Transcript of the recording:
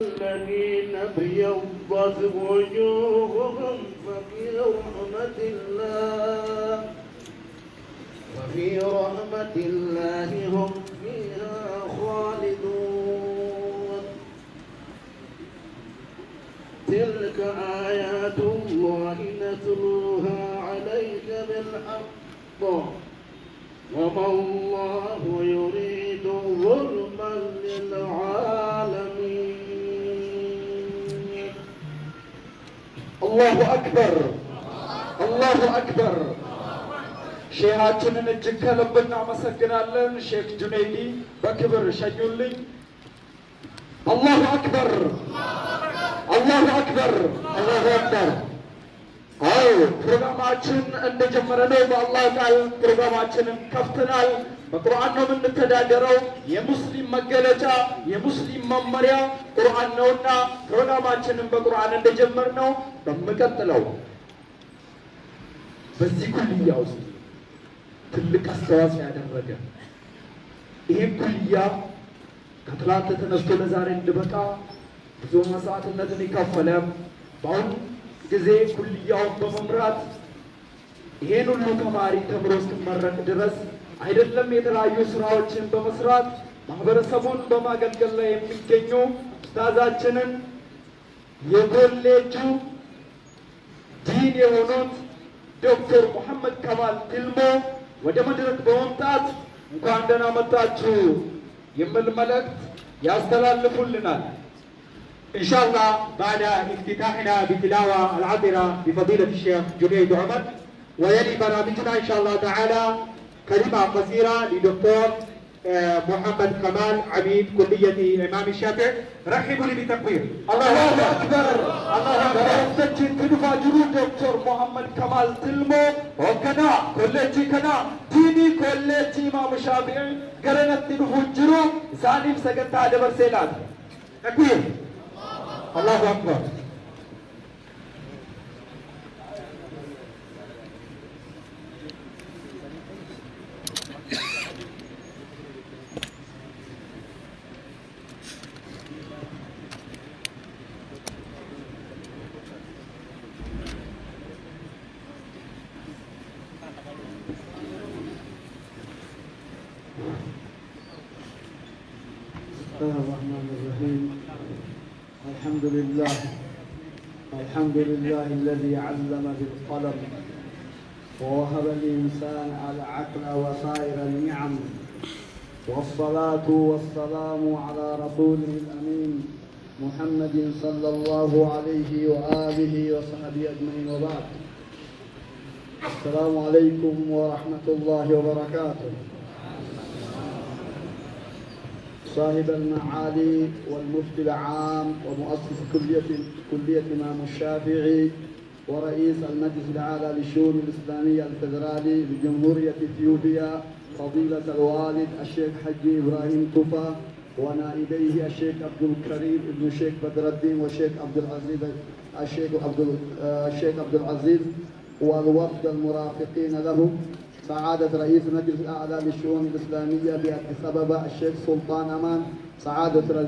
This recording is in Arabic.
الذين ابيضت وجوههم ففي رحمة الله هم فيها خالدون. تلك آيات الله نتلوها عليك بالحق وما الله يريد ظلما للعالمين. الله أكبر الله أكبر. ሼሃችንን እጅግ ከልብ እናመሰግናለን። ሼክ ጁነይዲ በክብር ሸኙልኝ። አላሁ አክበር አላሁ አክበር አላሁ አክበር። አዎ ፕሮግራማችን እንደጀመረ ነው። በአላህ ቃል ፕሮግራማችንን ከፍተናል። በቁርአን ነው የምንተዳደረው። የሙስሊም መገለጫ የሙስሊም መመሪያ ቁርአን ነውና ፕሮግራማችንን በቁርአን እንደጀመርነው በመቀጠለው በዚህ ኩልያ ውስጥ ትልቅ አስተዋጽኦ ያደረገ ይሄን ኩልያ ከትላንት ተነስቶ ለዛሬ እንድበቃ ብዙ መስዋዕትነትን የከፈለ በአሁኑ ጊዜ ኩልያውን በመምራት ይሄን ሁሉ ተማሪ ተምሮ እስኪመረቅ ድረስ አይደለም የተለያዩ ስራዎችን በመስራት ማህበረሰቡን በማገልገል ላይ የሚገኙ ኡስታዛችንን የኮሌጁ ዲን የሆኑት ዶክተር ሙሐመድ ከማል ትልሞ ወደ መድረክ በመምጣት እንኳን ደህና መጣችሁ የሚል መልእክት ያስተላልፉልናል። إن شاء الله بعد افتتاحنا بتلاوة العطرة بفضيلة الشيخ جنيد عمر ويلي برامجنا إن شاء الله تعالى كلمة قصيرة لدكتور محمد كمال عميد كلية الإمام الشافعي. رحبوا لي بتكبير. الله أكبر الله أكبر. تجي تنفجروا دكتور محمد كمال تلمو وكنا كليتي كنا ديني كليتي إمام الشافعي قرنت تنفجروا زانيم سجدت على برسيلات. تكبير. الله أكبر. بسم الله الرحمن الرحيم. الحمد لله الذي علم بالقلم ووهب الإنسان العقل وسائر النعم، والصلاة والسلام على رسوله الأمين محمد صلى الله عليه وآله وصحبه أجمعين، وبعد. السلام عليكم ورحمة الله وبركاته. صاحب المعالي والمفتي العام ومؤسس كلية الإمام الشافعي ورئيس المجلس الأعلى للشؤون الإسلامية الفدرالي لجمهورية إثيوبيا فضيلة الوالد الشيخ حجي إبراهيم توفا ونائبيه الشيخ عبد الكريم ابن الشيخ بدر الدين والشيخ عبد العزيز الشيخ عبد العزيز والوفد المرافقين له، سعادة رئيس المجلس الأعلى للشؤون الإسلامية بأديس أبابا الشيخ سلطان أمان، سعادة